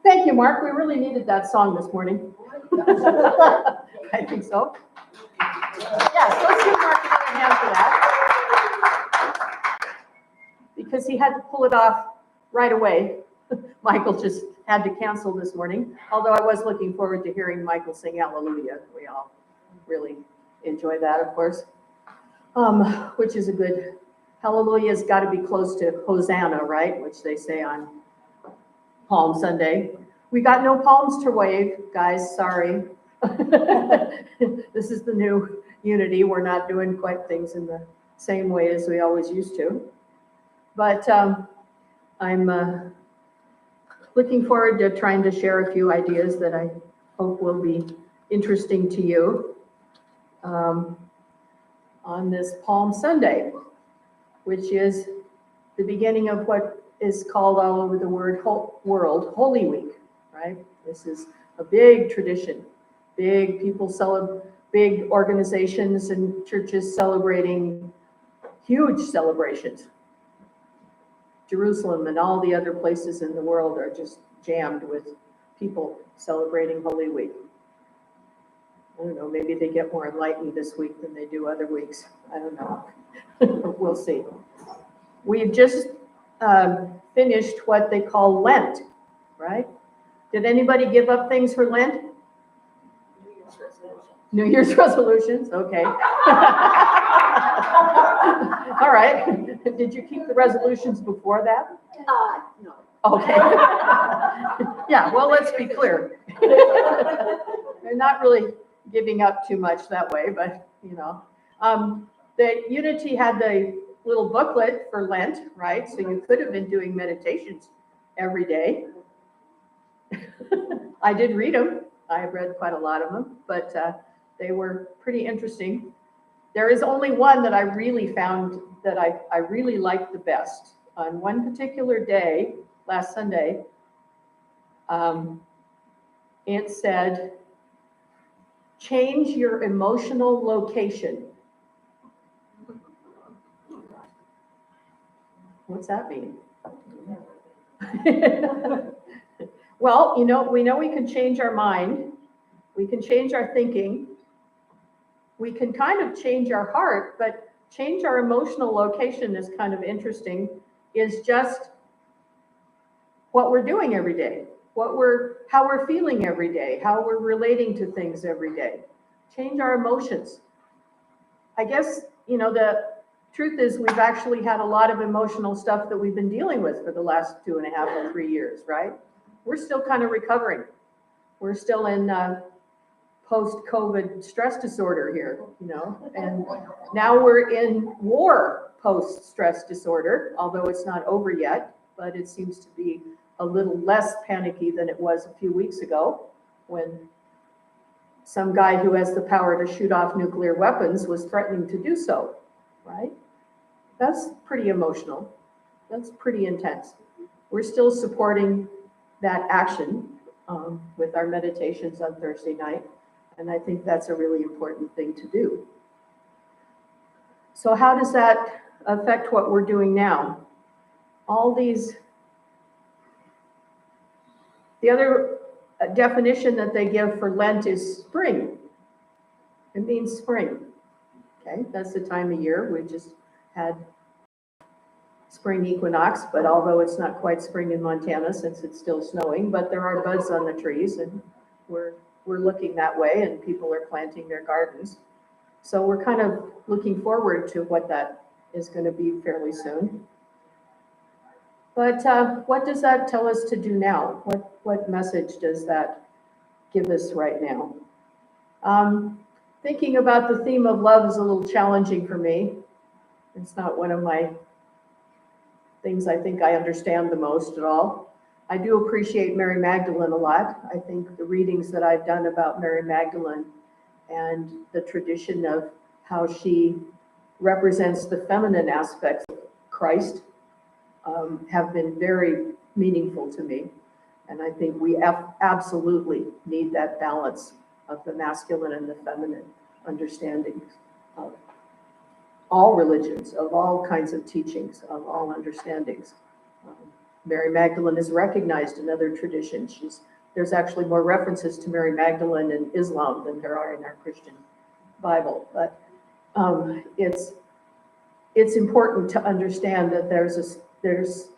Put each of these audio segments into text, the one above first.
Thank you, Mark. We really needed that song this morning. I think so. Yes, let's give Mark another hand for that. Because he had to pull it off right away. Michael just had to cancel this morning, although I was looking forward to hearing Michael sing Hallelujah. We all really enjoy that, of course, which is a good, Hallelujah's got to be close to Hosanna, right, which they say on Palm Sunday. We got no palms to wave, guys, sorry. This is the new unity. We're not doing quite things in the same way as we always used to. But I'm looking forward to trying to share a few ideas that I hope will be interesting to you on this Palm Sunday, which is the beginning of what is called all over the world Holy Week, right? This is a big tradition, big people big organizations and churches celebrating huge celebrations. Jerusalem and all the other places in the world are just jammed with people celebrating Holy Week. I don't know, maybe they get more enlightened this week than they do other weeks. I don't know. We'll see. We've just finished what they call Lent, right? Did anybody give up things for Lent? New Year's resolutions, okay. All right. Did you keep the resolutions before that? No. Okay. Yeah, well, let's be clear. They're not really giving up too much that way, but you know. The Unity had the little booklet for Lent, right? So you could have been doing meditations every day. I did read them. I read quite a lot of them, but they were pretty interesting. There is only one that I really found that I really liked the best. On one particular day, last Sunday, it said, change your emotional location. What's that mean? Well, we know we can change our mind. We can change our thinking. We can kind of change our heart, but change our emotional location is kind of interesting, is just what we're doing every day, how we're feeling every day, how we're relating to things every day. Change our emotions. I guess, the truth is we've actually had a lot of emotional stuff that we've been dealing with for the last 2.5 or 3 years, right? We're still kind of recovering. We're still in post-COVID stress disorder here, and now we're in war post-stress disorder, although it's not over yet, but it seems to be a little less panicky than it was a few weeks ago when some guy who has the power to shoot off nuclear weapons was threatening to do so, right? That's pretty emotional. That's pretty intense. We're still supporting that action with our meditations on Thursday night. And I think that's a really important thing to do. So how does that affect what we're doing now? The other definition that they give for Lent is spring. It means spring. Okay, that's the time of year. We just had spring equinox, but although it's not quite spring in Montana since it's still snowing, but there are buds on the trees and we're looking that way and people are planting their gardens. So we're kind of looking forward to what that is going to be fairly soon. But what does that tell us to do now? What message does that give us right now? Thinking about the theme of love is a little challenging for me. It's not one of my things I think I understand the most at all. I do appreciate Mary Magdalene a lot. I think the readings that I've done about Mary Magdalene and the tradition of how she represents the feminine aspects of Christ have been very meaningful to me. And I think we absolutely need that balance of the masculine and the feminine understandings of all religions, of all kinds of teachings, of all understandings. Mary Magdalene is recognized in other traditions. There's actually more references to Mary Magdalene in Islam than there are in our Christian Bible. But it's important to understand that there's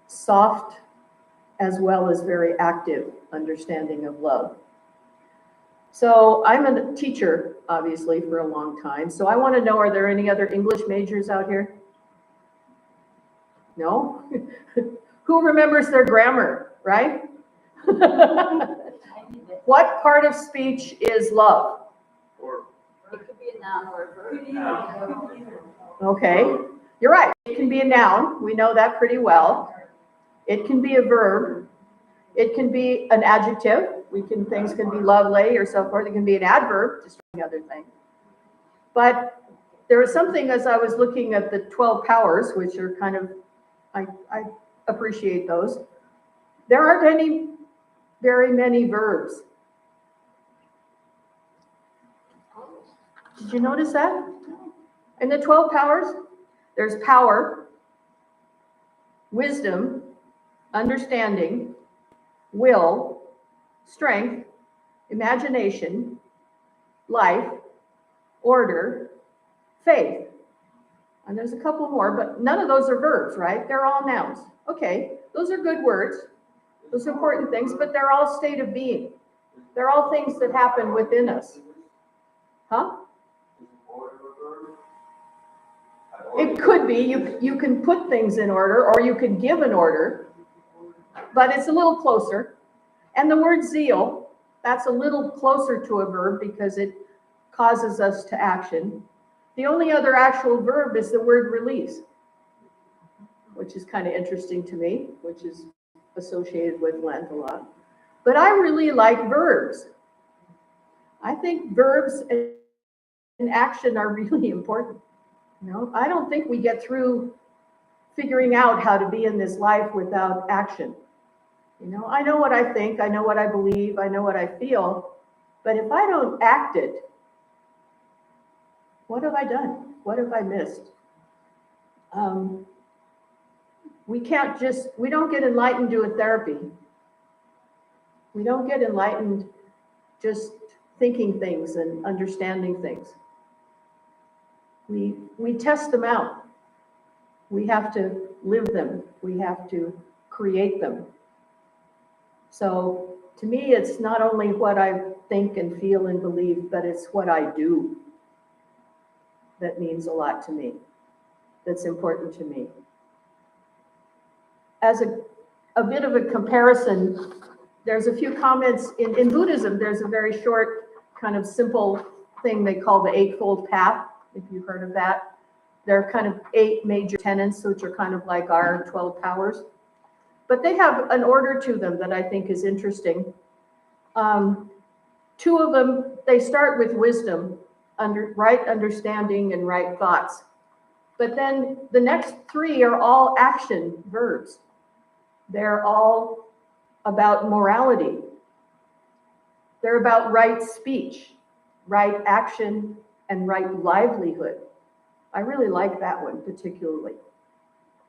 soft as well as very active understanding of love. So I'm a teacher, obviously, for a long time. So I want to know, are there any other English majors out here? No? Who remembers their grammar, right? What part of speech is love? It could be a noun or a verb. Okay, you're right. It can be a noun. We know that pretty well. It can be a verb. It can be an adjective. Things can be lovely or so forth. It can be an adverb, just the other thing. But there was something as I was looking at the 12 powers, which are kind of, I appreciate those. There aren't very many verbs. Did you notice that? In the 12 powers, there's power, wisdom, understanding, will, strength, imagination, life, order, faith. And there's a couple more, but none of those are verbs, right? They're all nouns. Okay, those are good words. Those are important things, but they're all state of being. They're all things that happen within us. Huh? It could be. You can put things in order, or you can give an order, but it's a little closer. And the word zeal, that's a little closer to a verb because it causes us to action. The only other actual verb is the word release, which is kind of interesting to me, which is associated with Lent a lot. But I really like verbs. I think verbs and action are really important. I don't think we get through figuring out how to be in this life without action. I know what I think, I know what I believe, I know what I feel, but if I don't act it, what have I done? What have I missed? We don't get enlightened doing therapy. We don't get enlightened just thinking things and understanding things. We test them out. We have to live them. We have to create them. So to me, it's not only what I think and feel and believe, but it's what I do that means a lot to me, that's important to me. As a bit of a comparison, there's a few comments in Buddhism. There's a very short, kind of simple thing they call the Eightfold Path, if you've heard of that. There are kind of 8 major tenets, which are kind of like our 12 powers. But they have an order to them that I think is interesting. 2 of them, they start with wisdom, right understanding and right thoughts. But then the next 3 are all action verbs. They're all about morality. They're about right speech, right action, and right livelihood. I really like that one particularly.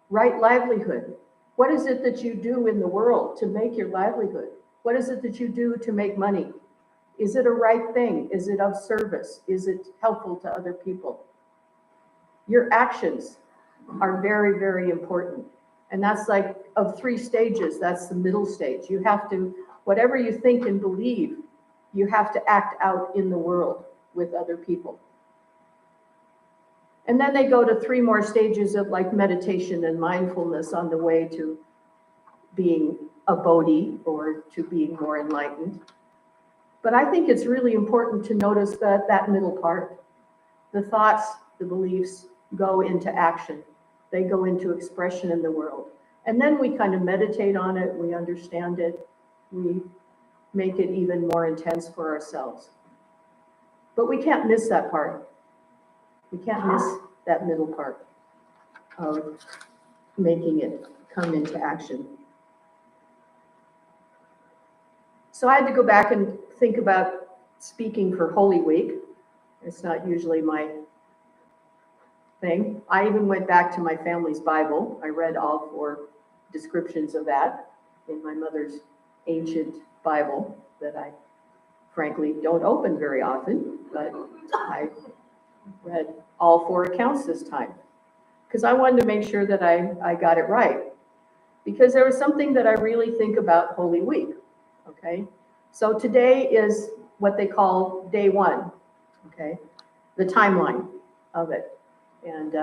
Right livelihood. What is it that you do in the world to make your livelihood? What is it that you do to make money? Is it a right thing? Is it of service? Is it helpful to other people? Your actions are very, very important. And that's like of 3 stages, that's the middle stage. You have to, whatever you think and believe, you have to act out in the world with other people. And then they go to 3 more stages of like meditation and mindfulness on the way to being a bodhi or to being more enlightened. But I think it's really important to notice that middle part. The thoughts, the beliefs go into action. They go into expression in the world. And then we kind of meditate on it, we understand it, we make it even more intense for ourselves. But we can't miss that part. We can't miss that middle part of making it come into action. So I had to go back and think about speaking for Holy Week. It's not usually my thing. I even went back to my family's Bible. I read all 4 descriptions of that in my mother's ancient Bible that I frankly don't open very often, but I read all 4 accounts this time because I wanted to make sure that I got it right. Because there was something that I really think about Holy Week, okay? So today is what they call day 1, okay? The timeline of it. And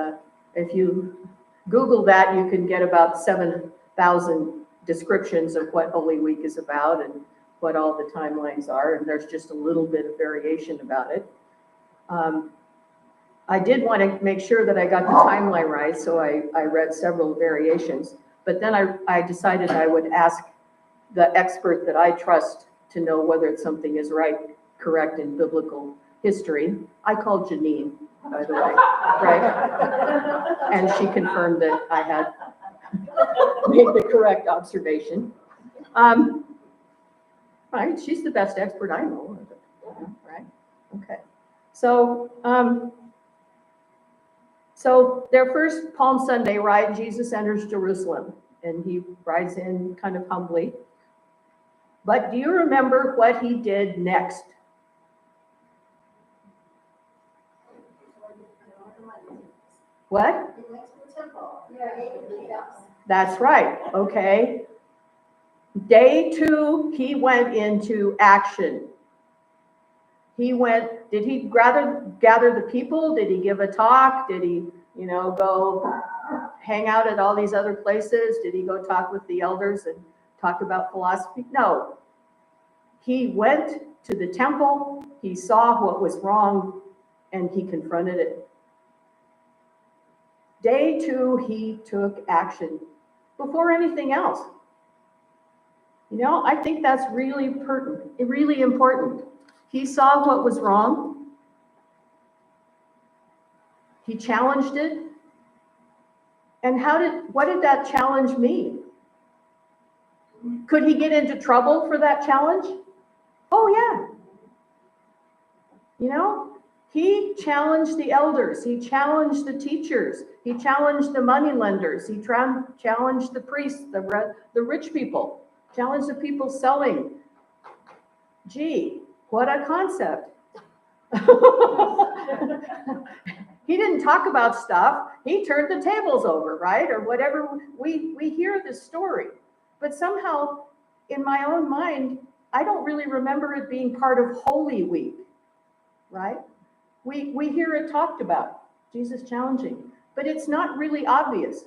if you Google that, you can get about 7,000 descriptions of what Holy Week is about and what all the timelines are, and there's just a little bit of variation about it. I did want to make sure that I got the timeline right, so I read several variations, but then I decided I would ask the expert that I trust to know whether something is correct in biblical history. I called Janine, by the way, right? And she confirmed that I had made the correct observation. Right, she's the best expert I know, right? Okay, so so their first Palm Sunday ride, Jesus enters Jerusalem, and he rides in kind of humbly. But do you remember what he did next? What? He went to the temple. Yeah. That's right, okay. Day 2, he went into action. He went, did he gather the people? Did he give a talk? Did he, go hang out at all these other places? Did he go talk with the elders and talk about philosophy? No. He went to the temple, he saw what was wrong, and he confronted it. Day 2, he took action before anything else. I think that's really important. He saw what was wrong. He challenged it. And what did that challenge mean? Could he get into trouble for that challenge? Oh, yeah. He challenged the elders. He challenged the teachers. He challenged the moneylenders. He challenged the priests, the rich people. Challenged the people selling. Gee, what a concept. He didn't talk about stuff. He turned the tables over, right? Or whatever. We hear this story. But somehow, in my own mind, I don't really remember it being part of Holy Week, right? We hear it talked about, Jesus challenging, but it's not really obvious.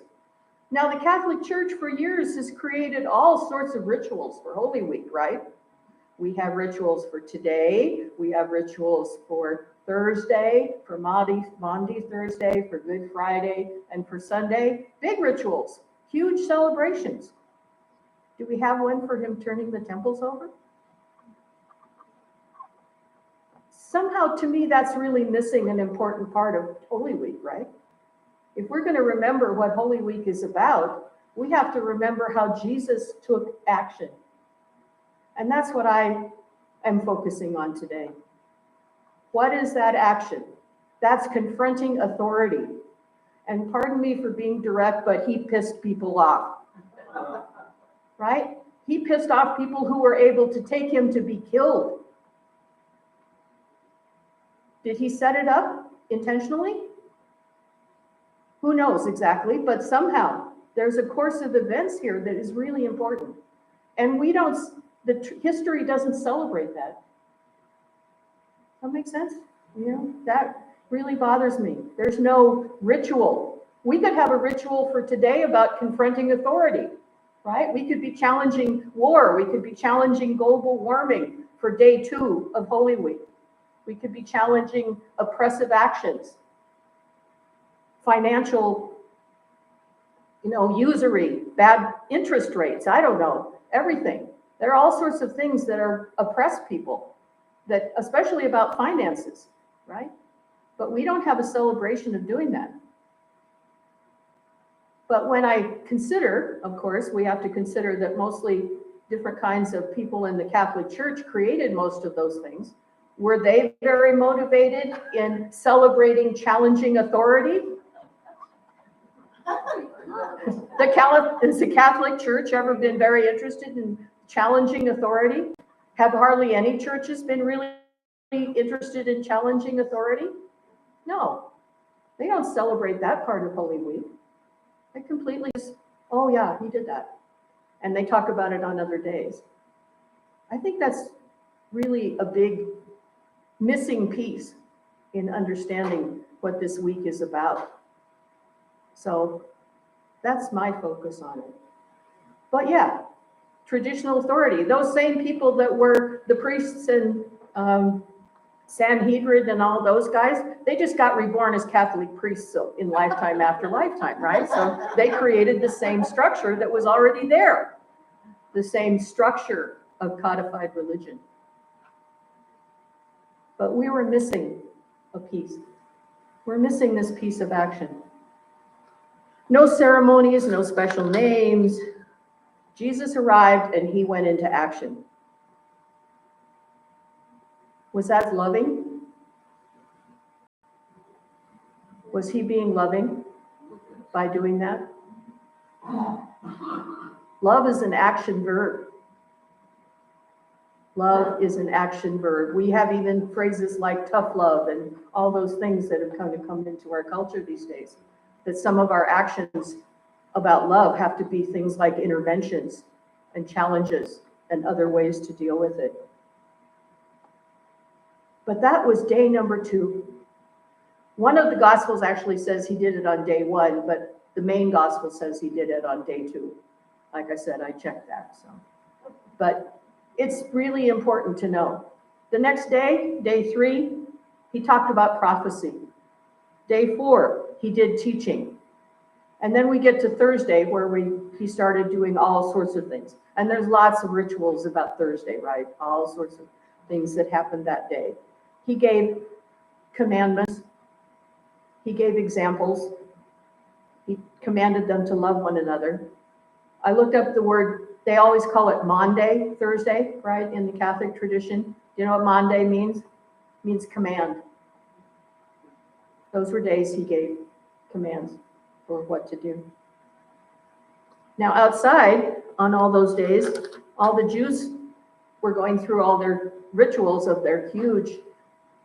Now, the Catholic Church for years has created all sorts of rituals for Holy Week, right? We have rituals for today. We have rituals for Thursday, for Maundy Thursday, for Good Friday, and for Sunday. Big rituals, huge celebrations. Do we have one for him turning the temples over? Somehow, to me, that's really missing an important part of Holy Week, right? If we're going to remember what Holy Week is about, we have to remember how Jesus took action. And that's what I am focusing on today. What is that action? That's confronting authority. And pardon me for being direct, but he pissed people off. Right? He pissed off people who were able to take him to be killed. Did he set it up intentionally? Who knows exactly, but somehow there's a course of events here that is really important. And history doesn't celebrate that. That makes sense? That really bothers me. There's no ritual. We could have a ritual for today about confronting authority, right? We could be challenging war. We could be challenging global warming for day 2 of Holy Week. We could be challenging oppressive actions, financial, usury, bad interest rates, I don't know, everything. There are all sorts of things that oppress people, that especially about finances, right? But we don't have a celebration of doing that. But when I consider, of course, we have to consider that mostly different kinds of people in the Catholic Church created most of those things. Were they very motivated in celebrating challenging authority? Has the Catholic Church ever been very interested in challenging authority? Have hardly any churches been really interested in challenging authority? No, they don't celebrate that part of Holy Week. They completely just, oh yeah, he did that. And they talk about it on other days. I think that's really a big missing piece in understanding what this week is about. So that's my focus on it. But yeah, traditional authority, those same people that were the priests and Sanhedrin and all those guys, they just got reborn as Catholic priests so in lifetime after lifetime, right? So they created the same structure that was already there, the same structure of codified religion. But we were missing a piece. We're missing this piece of action. No ceremonies, no special names. Jesus arrived and he went into action. Was that loving? Was he being loving by doing that? Love is an action verb. Love is an action verb. We have even phrases like tough love and all those things that have kind of come into our culture these days. That some of our actions about love have to be things like interventions and challenges and other ways to deal with it. But that was day number 2. One of the Gospels actually says he did it on day 1, but the main Gospel says he did it on day 2. Like I said, I checked that. But it's really important to know. The next day, day 3, he talked about prophecy. Day 4, he did teaching. And then we get to Thursday where he started doing all sorts of things. And there's lots of rituals about Thursday, right? All sorts of things that happened that day. He gave commandments. He gave examples. He commanded them to love one another. I looked up the word, they always call it Maundy, Thursday, right, in the Catholic tradition. Do you know what Maundy means? It means command. Those were days he gave commands for what to do. Now outside, on all those days, all the Jews were going through all their rituals of their huge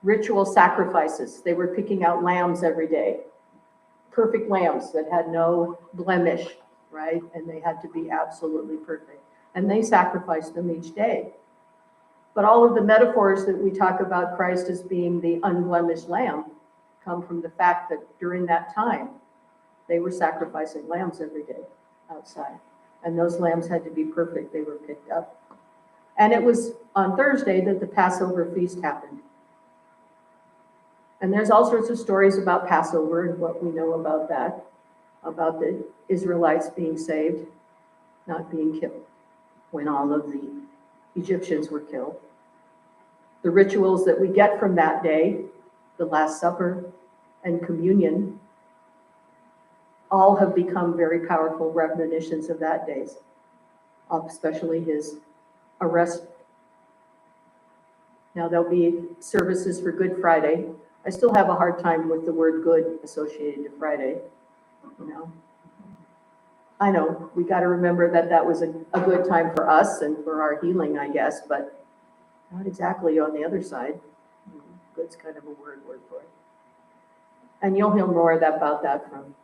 ritual sacrifices. They were picking out lambs every day, perfect lambs that had no blemish, right? And they had to be absolutely perfect. And they sacrificed them each day. But all of the metaphors that we talk about Christ as being the unblemished lamb come from the fact that during that time, they were sacrificing lambs every day outside. And those lambs had to be perfect. They were picked up. And it was on Thursday that the Passover feast happened. And there's all sorts of stories about Passover and what we know about that, about the Israelites being saved, not being killed when all of the Egyptians were killed. The rituals that we get from that day, the Last Supper and communion, all have become very powerful reminiscences of that day, especially his arrest. Now there'll be services for Good Friday. I still have a hard time with the word good associated to Friday, you know. I know, we got to remember that that was a good time for us and for our healing, I guess, but not exactly on the other side. Good's kind of a word for it. And you'll hear more about that from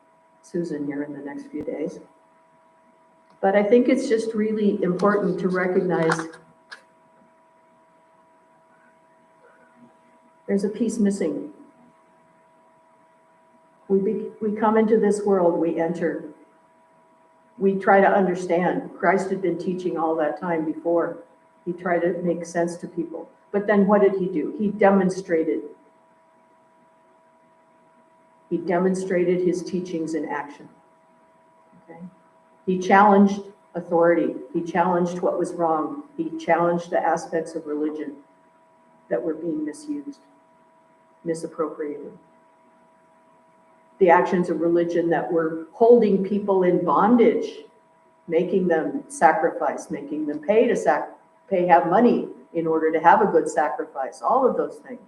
Susan here in the next few days. But I think it's just really important to recognize there's a piece missing. We come into this world, we enter. We try to understand. Christ had been teaching all that time before. He tried to make sense to people. But then what did he do? He demonstrated. He demonstrated his teachings in action. Okay? He challenged authority. He challenged what was wrong. He challenged the aspects of religion that were being misused, misappropriated. The actions of religion that were holding people in bondage, making them sacrifice, making them have money in order to have a good sacrifice, all of those things.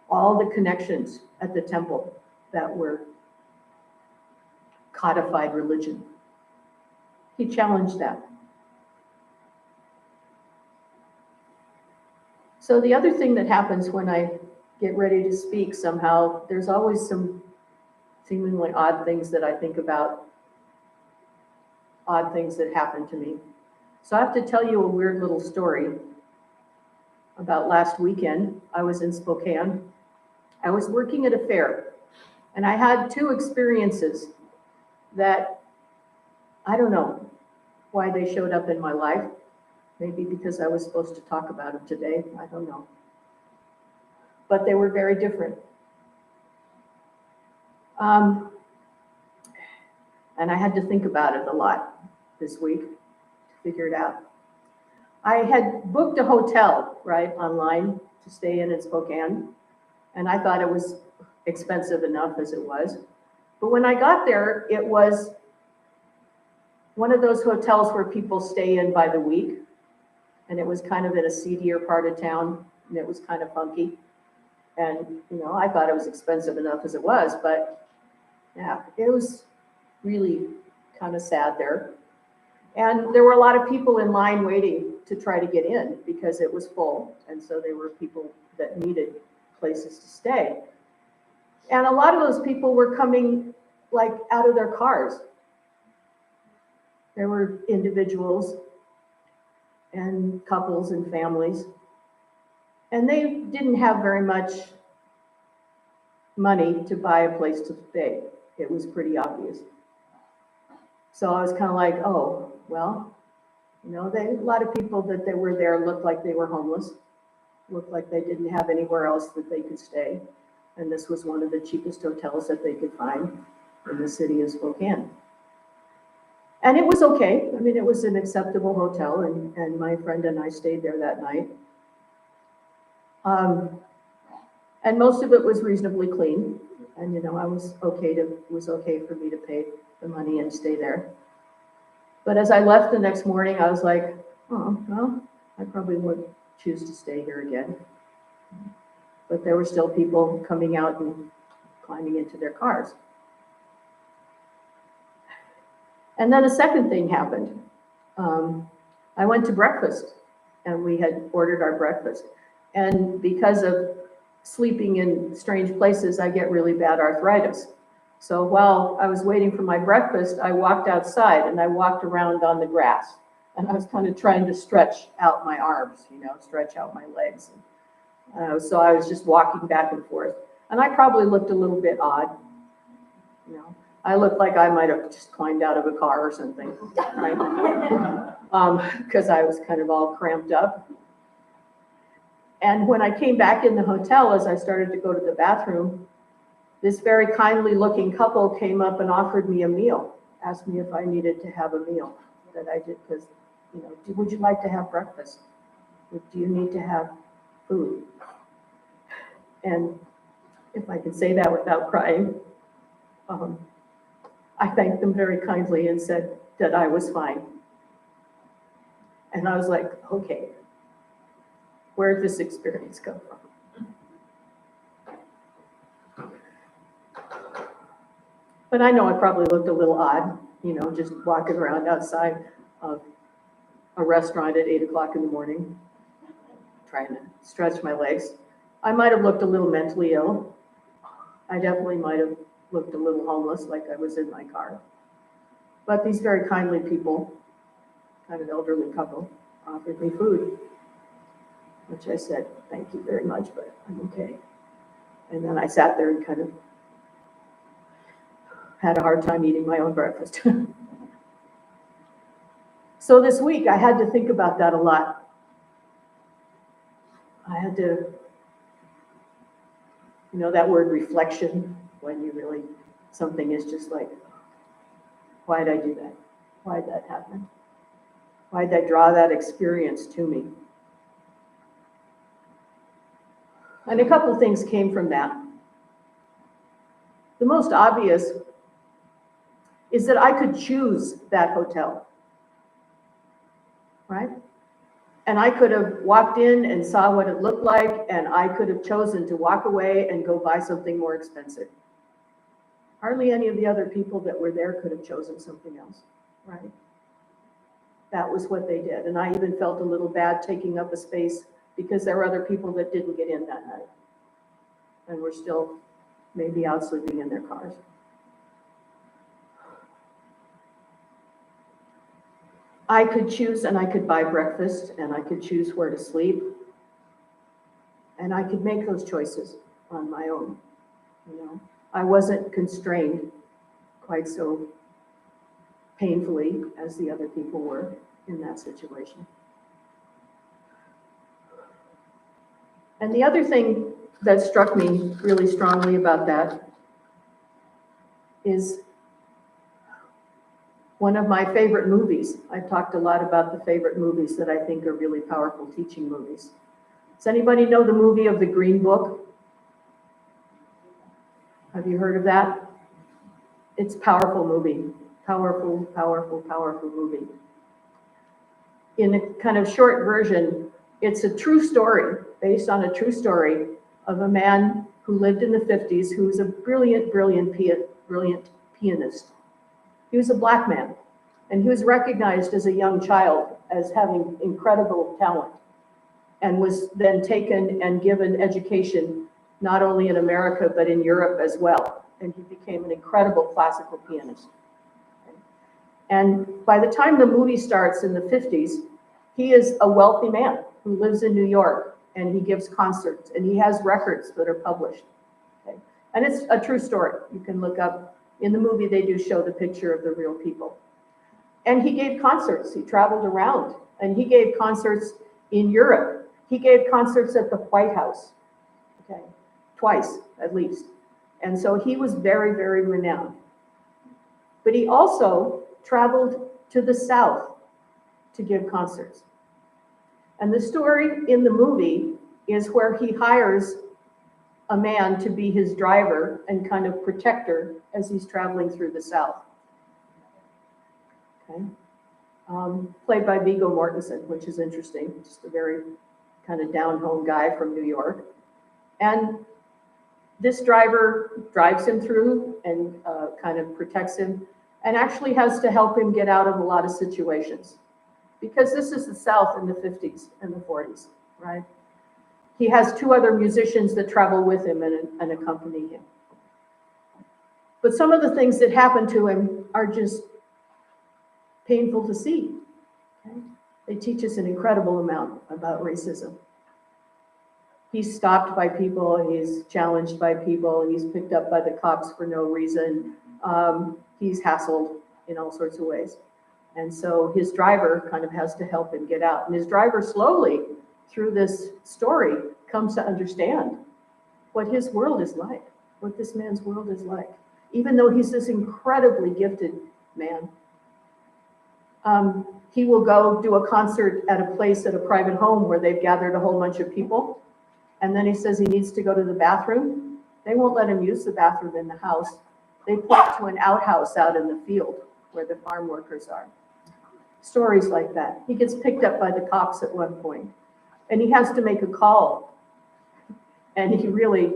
All the connections at the temple that were codified religion. He challenged that. So the other thing that happens when I get ready to speak, somehow, there's always some seemingly odd things that I think about, odd things that happen to me. So I have to tell you a weird little story about last weekend. I was in Spokane. I was working at a fair, and I had two experiences that I don't know why they showed up in my life. Maybe because I was supposed to talk about them today, I don't know. But they were very different. And I had to think about it a lot this week to figure it out. I had booked a hotel, right, online to stay in Spokane, and I thought it was expensive enough as it was. But when I got there, it was one of those hotels where people stay in by the week, and it was kind of in a seedier part of town, and it was kind of funky. And, you know, I thought it was expensive enough as it was, but yeah, it was really kind of sad there. And there were a lot of people in line waiting to try to get in because it was full. And so there were people that needed places to stay. And a lot of those people were coming like out of their cars. There were individuals and couples and families. And they didn't have very much money to buy a place to stay. It was pretty obvious. So I was kind of like, oh, well, you know, a lot of people that they were there looked like they were homeless, looked like they didn't have anywhere else that they could stay. And this was one of the cheapest hotels that they could find in the city of Spokane. And it was okay. I mean, it was an acceptable hotel, and my friend and I stayed there that night. And most of it was reasonably clean. And, you know, it was okay for me to pay the money and stay there. But as I left the next morning, I was like, oh, well, I probably would choose to stay here again. But there were still people coming out and climbing into their cars. And then a second thing happened. I went to breakfast, and we had ordered our breakfast. And because of sleeping in strange places, I get really bad arthritis. So while I was waiting for my breakfast, I walked outside and I walked around on the grass. And I was kind of trying to stretch out my arms, you know, stretch out my legs. So I was just walking back and forth. And I probably looked a little bit odd, you know. I looked like I might have just climbed out of a car or something, right? Because I was kind of all cramped up. And when I came back in the hotel, as I started to go to the bathroom, this very kindly looking couple came up and offered me a meal, asked me if I needed to have a meal. That I did, because, you know, would you like to have breakfast? Do you need to have food? And if I could say that without crying, I thanked them very kindly and said that I was fine. And I was like, okay, where did this experience come from? But I know I probably looked a little odd, you know, just walking around outside of a restaurant at 8 o'clock in the morning, trying to stretch my legs. I might have looked a little mentally ill. I definitely might have looked a little homeless, like I was in my car. But these very kindly people, kind of elderly couple, offered me food, which I said, thank you very much, but I'm okay. And then I sat there and kind of had a hard time eating my own breakfast. So this week I had to think about that a lot. I had to, you know, that word reflection, when you really, something is just like, why did I do that? Why did that happen? Why did I draw that experience to me? And a couple things came from that. The most obvious is that I could choose that hotel, right? And I could have walked in and saw what it looked like, and I could have chosen to walk away and go buy something more expensive. Hardly any of the other people that were there could have chosen something else, right? That was what they did. And I even felt a little bad taking up a space because there were other people that didn't get in that night and were still maybe out sleeping in their cars. I could choose, and I could buy breakfast, and I could choose where to sleep, and I could make those choices on my own. You know, I wasn't constrained quite so painfully as the other people were in that situation. And the other thing that struck me really strongly about that is one of my favorite movies. I've talked a lot about the favorite movies that I think are really powerful teaching movies. Does anybody know the movie of The Green Book? Have you heard of that? It's a powerful movie. Powerful, powerful, powerful movie. In a kind of short version, it's a true story, based on a true story of a man who lived in the 50s, who was a brilliant pianist. He was a black man, and he was recognized as a young child as having incredible talent, and was then taken and given education, not only in America, but in Europe as well. And he became an incredible classical pianist. And by the time the movie starts in the 50s, he is a wealthy man who lives in New York, and he gives concerts, and he has records that are published. Okay? And it's a true story. You can look up, in the movie they do show the picture of the real people. And he gave concerts, he traveled around, and he gave concerts in Europe. He gave concerts at the White House, okay, twice at least. And so he was very, very renowned. But he also traveled to the South to give concerts. And the story in the movie is where he hires a man to be his driver and kind of protector as he's traveling through the South. Okay. Played by Viggo Mortensen, which is interesting, just a very kind of down-home guy from New York. And this driver drives him through and kind of protects him, and actually has to help him get out of a lot of situations. Because this is the South in the 50s and the 40s, right? He has two other musicians that travel with him and accompany him. But some of the things that happen to him are just painful to see. Okay? They teach us an incredible amount about racism. He's stopped by people, he's challenged by people, he's picked up by the cops for no reason. He's hassled in all sorts of ways. And so his driver kind of has to help him get out. And his driver slowly, through this story, comes to understand what his world is like, what this man's world is like. Even though he's this incredibly gifted man, he will go do a concert at a place, at a private home where they've gathered a whole bunch of people. And then he says he needs to go to the bathroom. They won't let him use the bathroom in the house. They point to an outhouse out in the field where the farm workers are. Stories like that. He gets picked up by the cops at one point, and he has to make a call. And he really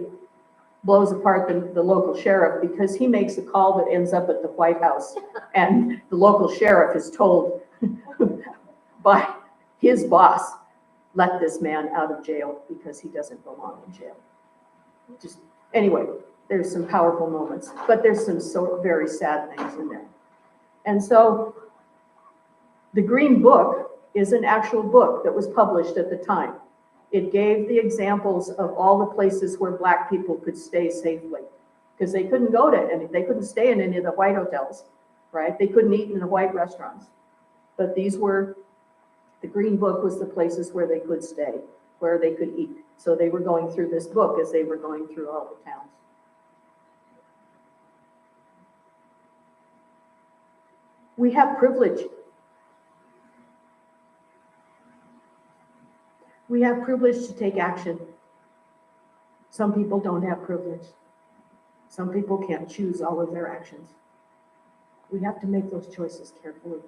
blows apart the local sheriff, because he makes a call that ends up at the White House. And the local sheriff is told by his boss, let this man out of jail because he doesn't belong in jail. Just anyway, there's some powerful moments, but there's some so very sad things in there. And so the Green Book is an actual book that was published at the time. It gave the examples of all the places where Black people could stay safely, because they couldn't go to any, they couldn't stay in any of the white hotels, right? They couldn't eat in the white restaurants. But these were, the Green Book was the places where they could stay, where they could eat. So they were going through this book as they were going through all the towns. We have privilege. We have privilege to take action. Some people don't have privilege. Some people can't choose all of their actions. We have to make those choices carefully.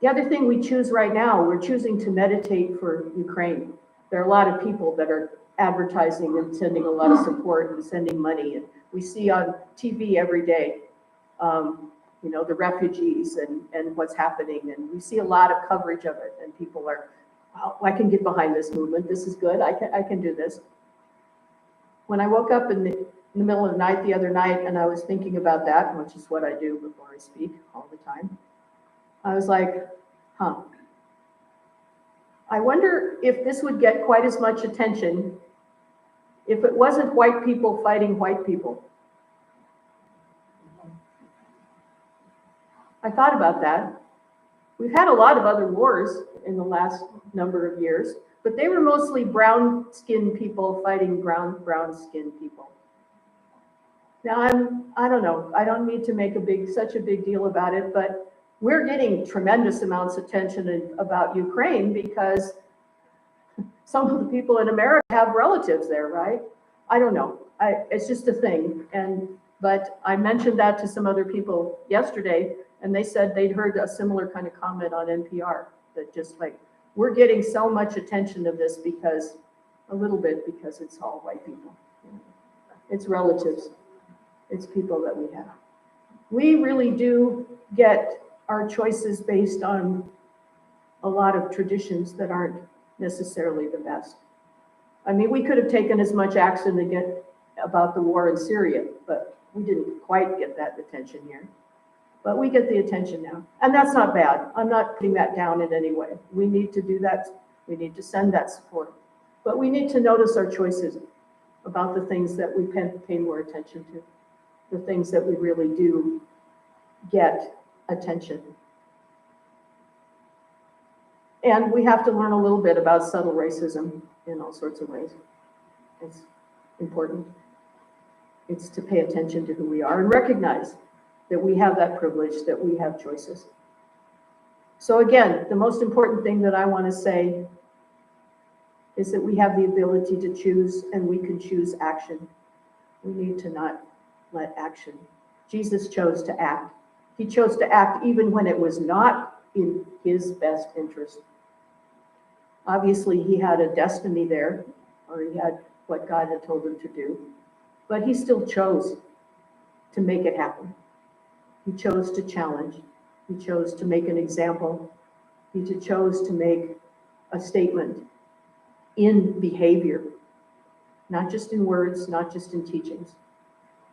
The other thing we choose right now, we're choosing to meditate for Ukraine. There are a lot of people that are advertising and sending a lot of support and sending money. And we see on TV every day, the refugees and what's happening. And we see a lot of coverage of it. And people are, well, I can get behind this movement. This is good. I can do this. When I woke up in the middle of the night the other night and I was thinking about that, which is what I do before I speak all the time, I was like, I wonder if this would get quite as much attention if it wasn't white people fighting white people. I thought about that. We've had a lot of other wars in the last number of years, but they were mostly brown-skinned people fighting brown-skinned people. Now, I don't know. I don't need to make such a big deal about it, but we're getting tremendous amounts of attention about Ukraine because some of the people in America have relatives there, right? I don't know. It's just a thing. But I mentioned that to some other people yesterday, and they said they'd heard a similar kind of comment on NPR, that just like, we're getting so much attention of this because it's all white people. It's relatives. It's people that we have. We really do get our choices based on a lot of traditions that aren't necessarily the best. I mean, we could have taken as much action about the war in Syria, but we didn't quite get that attention here. But we get the attention now, and that's not bad. I'm not putting that down in any way. We need to do that. We need to send that support. But we need to notice our choices about the things that we pay more attention to, the things that we really do get attention. And we have to learn a little bit about subtle racism in all sorts of ways. It's important. It's to pay attention to who we are and recognize that we have that privilege, that we have choices. So again, the most important thing that I want to say is that we have the ability to choose, and we can choose action. We need to not let action. Jesus chose to act. He chose to act even when it was not in his best interest. Obviously, he had a destiny there, or he had what God had told him to do, but he still chose to make it happen. He chose to challenge. He chose to make an example. He chose to make a statement in behavior, not just in words, not just in teachings.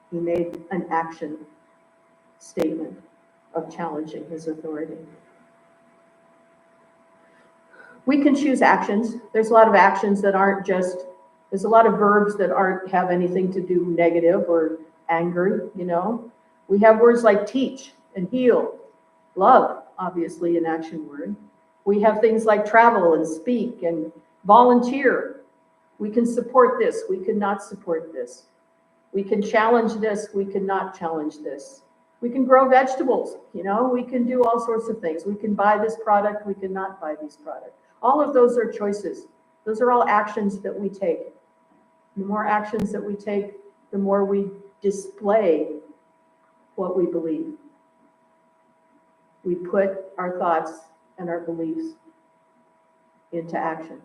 He made an action statement of challenging his authority. We can choose actions. There's a lot of actions that aren't just, there's a lot of verbs that have anything to do negative or angry, We have words like teach and heal, love, obviously an action word. We have things like travel and speak and volunteer. We can support this, we cannot support this. We can challenge this, we cannot challenge this. We can grow vegetables, we can do all sorts of things. We can buy this product, we cannot buy this product. All of those are choices. Those are all actions that we take. The more actions that we take, the more we display what we believe. We put our thoughts and our beliefs into action.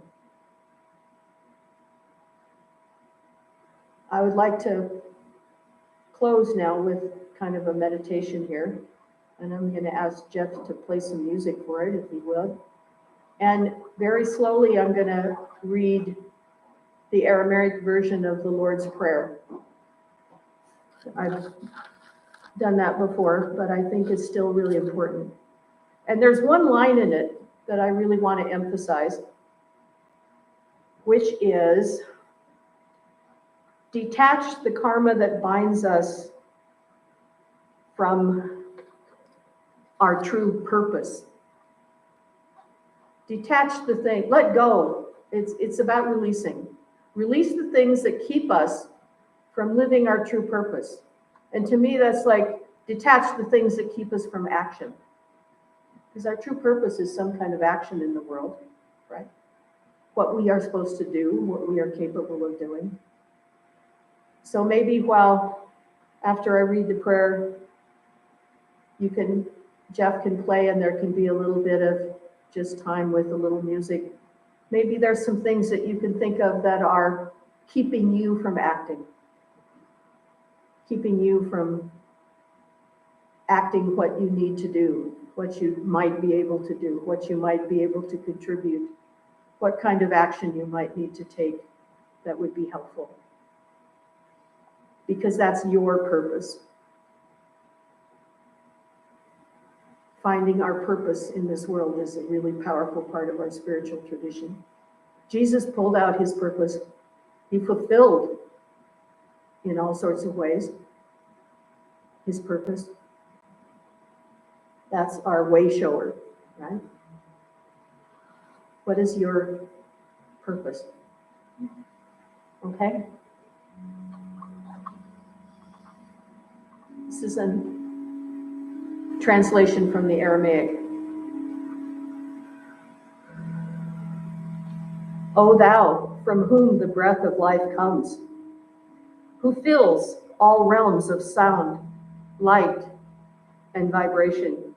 I would like to close now with kind of a meditation here, and I'm going to ask Jeff to play some music for it, if he would. And very slowly, I'm going to read the Aramaic version of the Lord's Prayer. I've done that before, but I think it's still really important. And there's one line in it that I really want to emphasize, which is, detach the karma that binds us from our true purpose. Detach the thing, let go. It's about releasing. Release the things that keep us from living our true purpose. And to me, that's like detach the things that keep us from action. Because our true purpose is some kind of action in the world, right? What we are supposed to do, what we are capable of doing. So maybe after I read the prayer, Jeff can play, and there can be a little bit of just time with a little music. Maybe there's some things that you can think of that are keeping you from acting, keeping you from acting what you need to do, what you might be able to do, what you might be able to contribute, what kind of action you might need to take that would be helpful. Because that's your purpose. Finding our purpose in this world is a really powerful part of our spiritual tradition. Jesus pulled out his purpose. He fulfilled, in all sorts of ways, his purpose. That's our way shower, right? What is your purpose? Okay? This is a translation from the Aramaic. O thou, from whom the breath of life comes, who fills all realms of sound, light, and vibration.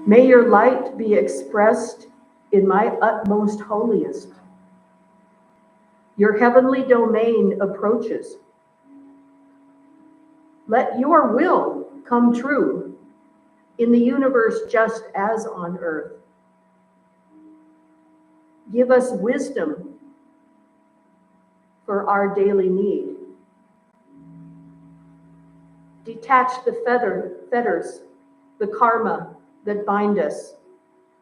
May your light be expressed in my utmost holiest. Your heavenly domain approaches. Let your will come true in the universe just as on earth. Give us wisdom for our daily need. Detach the fetters, the karma that bind us,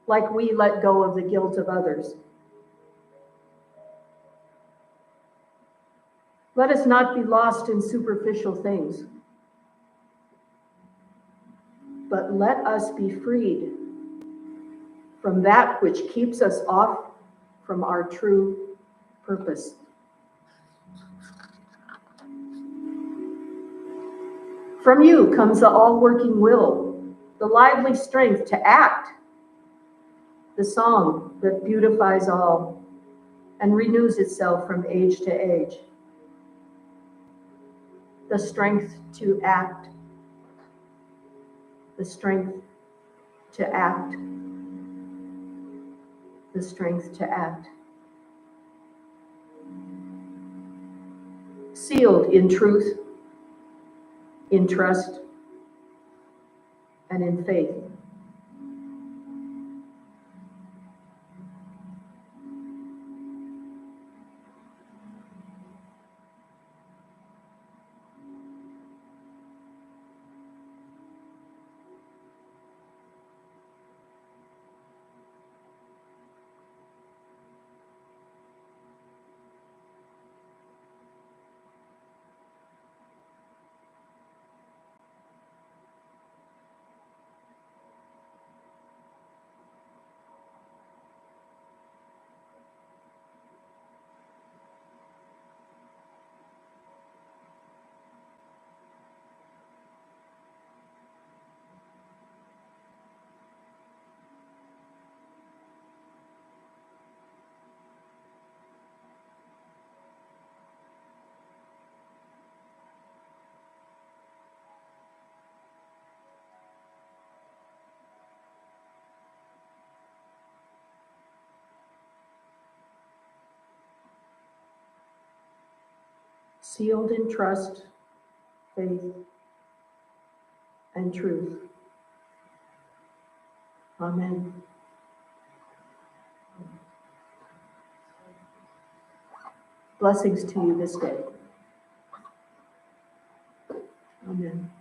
like we let go of the guilt of others. Let us not be lost in superficial things, but let us be freed from that which keeps us off from our true purpose. From you comes the all-working will, the lively strength to act, the song that beautifies all and renews itself from age to age. The strength to act, the strength to act, the strength to act. Sealed in truth, in trust, and in faith. Sealed in trust, faith, and truth. Amen. Blessings to you this day. Amen.